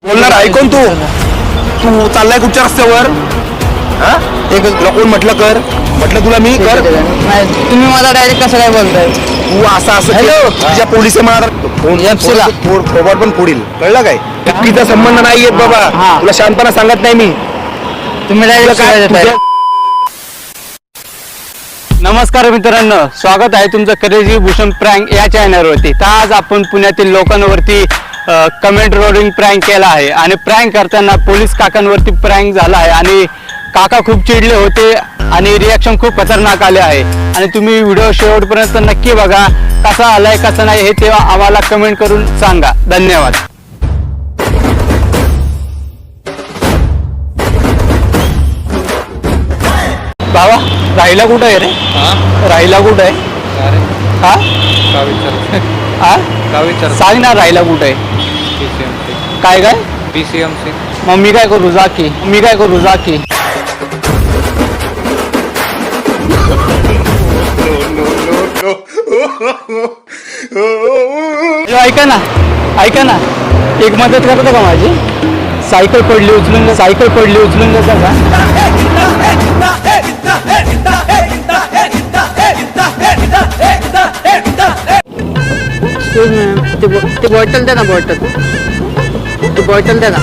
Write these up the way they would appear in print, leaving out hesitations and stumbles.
बोलणार ऐकून तू तू चाललाय कुठच्या रस्त्यावर? तुला कोण म्हटलं कर? म्हटलं तुला मी कर? नाही तुम्ही मला डायरेक्ट कसं काय बोलताय? तू असं तुझ्या पोलिस पण पुढील कळलं काय? तिचा संबंध नाही येत बाबा. तुला शांतपणा सांगत नाही मी. तुम्ही डायरेक्ट नमस्कार मित्रांनो, स्वागत आहे तुमचं क्रेझी भूषण प्रँक या चॅनलवरती. तर आज आपण पुण्यातील लोकांवरती कमेंट रोडिंग प्रँक केला आहे आणि प्रँक करताना पोलीस काकांवरती प्रँक झाला आहे आणि काका खूप चिडले होते आणि रिॲक्शन खूप खतरनाक आले आहे. आणि तुम्ही व्हिडिओ शेवटपर्यंत नक्की बघा, कसा आलाय कसा नाही हे तेव्हा आम्हाला कमेंट करून सांगा. धन्यवाद. बाबा राहिला कुठं आहे रे? राहिला कुठं आहे? सांग ना, राहिला कुठं आहे? काय काय PCMC. मग मी काय करू? जा की. ऐका ना एक मदत करता का माझी? सायकल पडली उचलून जाता का? ते बॉटल द्या ना, बॉटल द्या ना.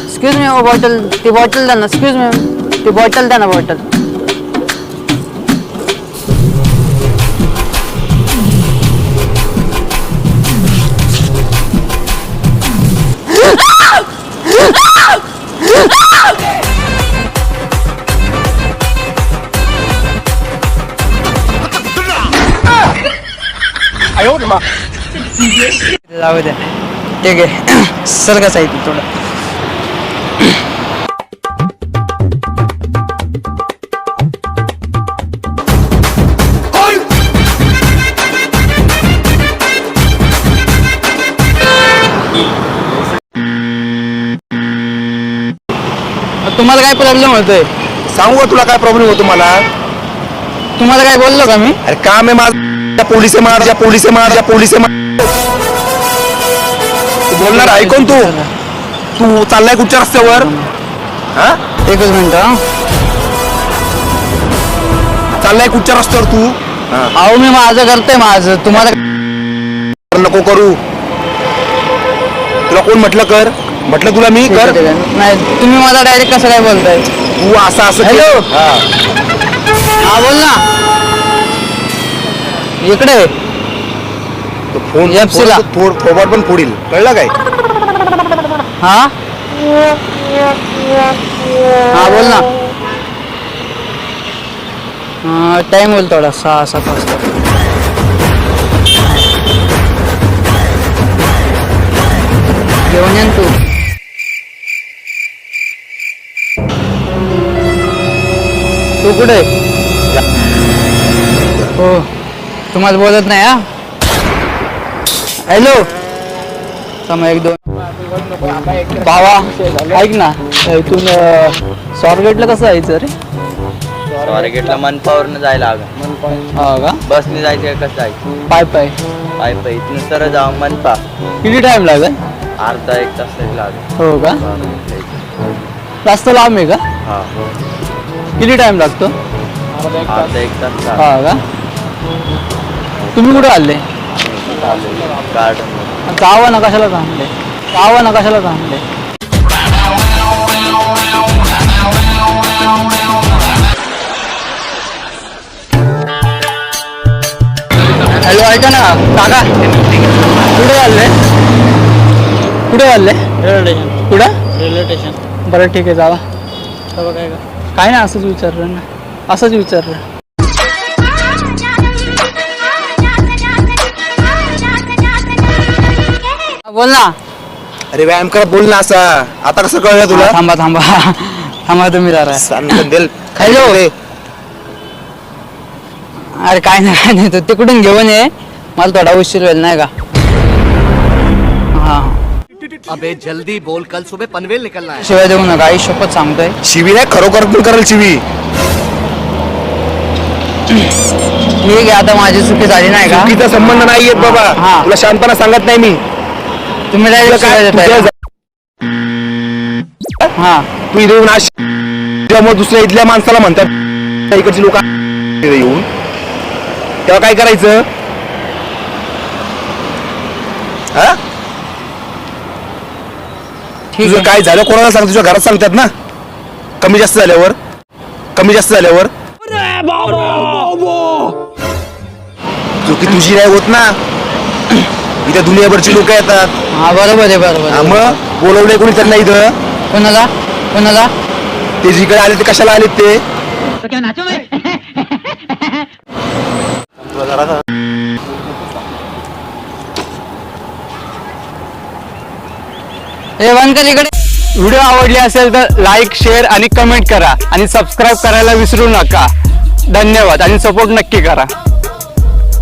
एक्सक्यूज मी, ती बॉटल द्या ना. एक्सक्यूज मी, ती बॉटल द्या ना, बॉटल. जाऊ द्या, ठीक आहे. सर कसं आहे थोडं. तुम्हाला काय प्रॉब्लेम होतोय? सांगू का तुला काय प्रॉब्लेम होतो? मला तुम्हाला काय बोललो का मी? अरे काम आहे माझं. पोलिस बोलणार ऐकून तू चाललाय कुठच्या रस्त्यावर? एकच मिनिट. चाललाय कुठच्या रस्त्यावर तू? अहो मी माझं करतोय माझं. तुम्हाला नको करू. तुला कोण म्हटलं कर? म्हटलं तुला मी कर? नाही तुम्ही मला डायरेक्ट कसं काय बोलताय? तू असं हॅलो. हा बोल ना. इकडे फोन FC ला. थोबड पण पुढील कळलं काय? हा बोल ना. टाइम होईल थोडा, 6-7 वाजता. घेऊन ये तू. तू कुठे? हो तुम्हाला बोलत नाही. हॅलो थांबा 1-2. बाबा ऐक ना, इथून स्वारगेटला कसं जायचं रे? स्वारगेटला मनपावरनं जायला हवं. हा का? बसने जायचं कसं जायचं? पाय इथून सर जाऊ मनपा. किती टाइम लागेल? अर्धा 1 तास तरी लागेल. हो का? जास्त लांब आहे का? हा, किती टाइम लागतो? अर्धा 1 तास हा का? तुम्ही कुठे आले? गार्डन. जावं ना, कशाला थांबले? हॅलो ऐका ना काका, कुठे चालले? Railway station. बरं ठीक आहे, जावा. काय नाही, असंच विचारलं. बोल ना. अरे व्यायाम करत बोल ना असा. आता कसं कळलं तुला? थांबा तुम्ही जरा. सांगेल. हॅलो. अरे काय नाही तू तिकडून घेऊन ये, मला थोडा उशीर होईल नाही का. हा अबे जल्दी बोल, कल सुबह पनवेल निकलना है. शिवाय देऊ नका, आई शपथ सांगतोय. शिवी नाही, खरोखर पण करेल शिवी. ठीक आहे, आता माझी चुकी झाली नाही का. चुकीचा संबंध नाही येत बाबा. हा. तुला शांतपणा सांगत नाही मी. तुम्ही direct शिव्या देताय. हा तू इथे येऊन आज त्यामुळे दुसऱ्या इथल्या माणसाला म्हणतात इकडची लोक येऊन, तेव्हा काय करायचं. हा? ठीक तुझं आहे. काय झालं कोणाला सांग, तुझ्या घरात सांगतात ना. कमी जास्त झाल्यावर चुकी तुझी नाही होत ना, इथे दुनियाभरची लोक येतात. हा बरोबर आहे, बरोबर हा, आहे. मग बोलवलंय कोणी त्यांना इथं. कोणाला ते जिकडे आले ते कशाला आलेत ते. ए वनकर इकडे. व्हिडिओ आवडली असेल तर लाईक, शेअर आणि कमेंट करा आणि सबस्क्राईब करायला विसरू नका. धन्यवाद आणि सपोर्ट नक्की करा.